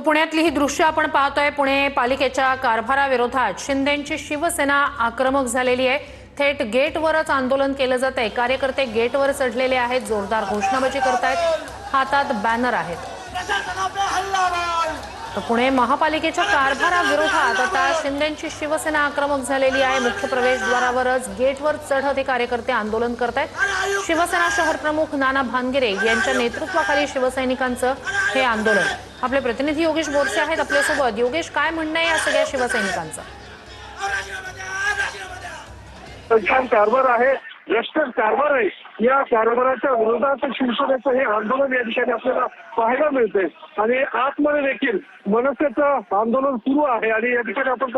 तो पुण्यातली ही दृश्य आपण पाहतोय। पुणे पालिकेच्या कारभाराविरोधात शिंदेंची शिवसेना आक्रमक झालेली आहे। थेट गेटवरच आंदोलन केलं जातंय। कार्यकर्ते गेटवर चढलेले आहेत, जोरदार घोषणाबाजी करतायत, हातात बॅनर आहेत। पुणे महापालिकेच्या कारभाराविरोधात आता शिंदेंची शिवसेना आक्रमक झालेली आहे। मुख्य प्रवेशद्वारावरच गेटवर चढत हे कार्यकर्ते आंदोलन करतायत। शिवसेना शहर प्रमुख नाना भानगिरे यांच्या नेतृत्वाखाली शिवसैनिकांचं हे आंदोलन। आपले प्रतिनिधी योगेश बोरसे आहेत आपल्यासोबत। योगेश, काय म्हणणं आहे या सगळ्या शिवसैनिकांचं? कारभार आहे, भ्रष्ट कारभार आहे। या कारभाराच्या विरोधात शिवसेनेचं हे आंदोलन या ठिकाणी आपल्याला पाहायला मिळते आणि आतमध्ये देखील मनसेचं आंदोलन सुरू आहे। आणि या ठिकाणी आपण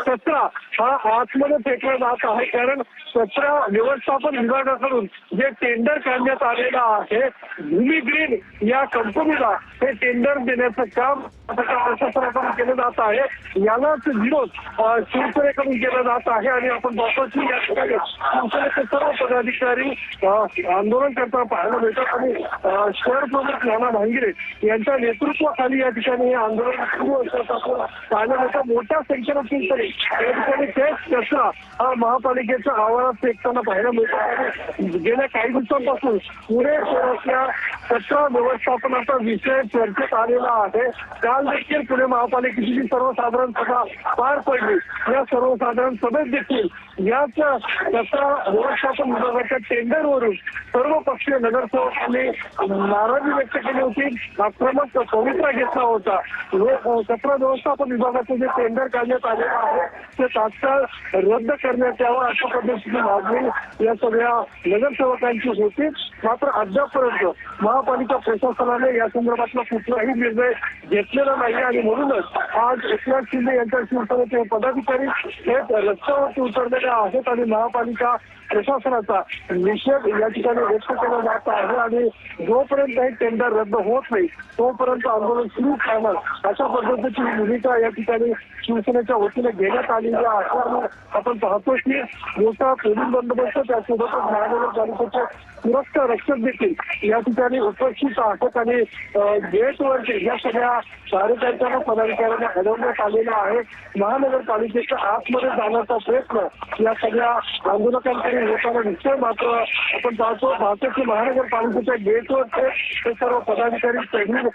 कचरा हा आतमध्ये फेकला जात आहे, कारण कचरा व्यवस्थापन विभागाकडून जे टेंडर काढण्यात आलेलं आहे भूमी ग्रीन या कंपनीला हे टेंडर देण्याचं काम प्रशासनाकडून केलं जात आहे। यालाच विरोध शिवसेनेकडून केला जात आहे आणि आपण बघतो की या ठिकाणी शिवसेनेचे सर्व पदाधिकारी आंदोलन करताना पाहायला मिळतात आणि शहर प्रमुख नाना भांगिरे यांच्या नेतृत्वाखाली या ठिकाणी हे आंदोलन सुरू असतात आपल्याला पाहायला मिळतं। मोठ्या संख्येनं तरी या ठिकाणी तेच कचरा हा महापालिकेच्या आवारात फेकताना पाहायला मिळतात। गेल्या काही दिवसांपासून पुणे शहरातल्या कचरा व्यवस्थापनाचा विषय चर्चेत आलेला आहे। काल देखील पुणे महापालिकेची जी सर्वसाधारण सभा पार पडली, या सर्वसाधारण सभेत देखील याच कचरा व्यवस्थापन विभागाच्या टेंडरवरून सर्व पक्षीय नगरसेवकांनी नाराजी व्यक्त केली होती, आक्रमक पवित्रा घेतला होता। कचरा व्यवस्थापन विभागाचं जे टेंडर काढण्यात आलेलं आहे ते तात्काळ रद्द करण्यात यावं अशा पद्धतीची मागणी या सगळ्या नगरसेवकांची होती। मात्र अद्यापपर्यंत महापालिका प्रशासनाने या संदर्भातला कुठलाही निर्णय घेतलेला नाही आणि म्हणूनच आज एकनाथ शिंदे यांच्या शिवसेनेचे पदाधिकारी थेट रस्त्यावरती उतरलेले आहेत आणि महापालिका प्रशासनाचा निषेध या ठिकाणी व्यक्त केला जात आहे आणि जोपर्यंत हे टेंडर रद्द होत नाही तोपर्यंत आंदोलन सुरू राहणार अशा पद्धतीची भूमिका या ठिकाणी शिवसेनेच्या वतीने घेण्यात आलेली आहे। आपण पाहतो की मोठा पोलीस बंदोबस्त त्यासोबतच महानगरपालिकेचे सुरक्षा रक्षक देखील या ठिकाणी उपस्थित आहेत आणि गेटवरती या सगळ्या कार्यकर्त्यांना पदाधिकाऱ्यांना हलवण्यात आलेला आहे। महानगरपालिकेच्या आतमध्ये जाण्याचा प्रयत्न या सगळ्या आंदोलकांकडे होताना निश्चय मात्र आपण पाहतो की महानगरपालिकेच्या गेटवर ते सर्व पदाधिकारी चढून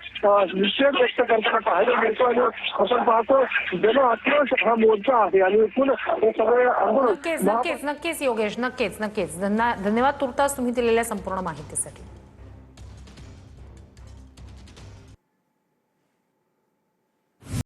निषेध व्यक्त करताना पाहायला मिळतो आणि आपण पाहतो जन आक्रोश हा मोर्चा आहे आणि एकूण हे सगळे आंदोलन नक्कीच योगेश, नक्कीच धन्यवाद तुर्तास तुम्ही दिलेल्या संपूर्ण माहितीसाठी।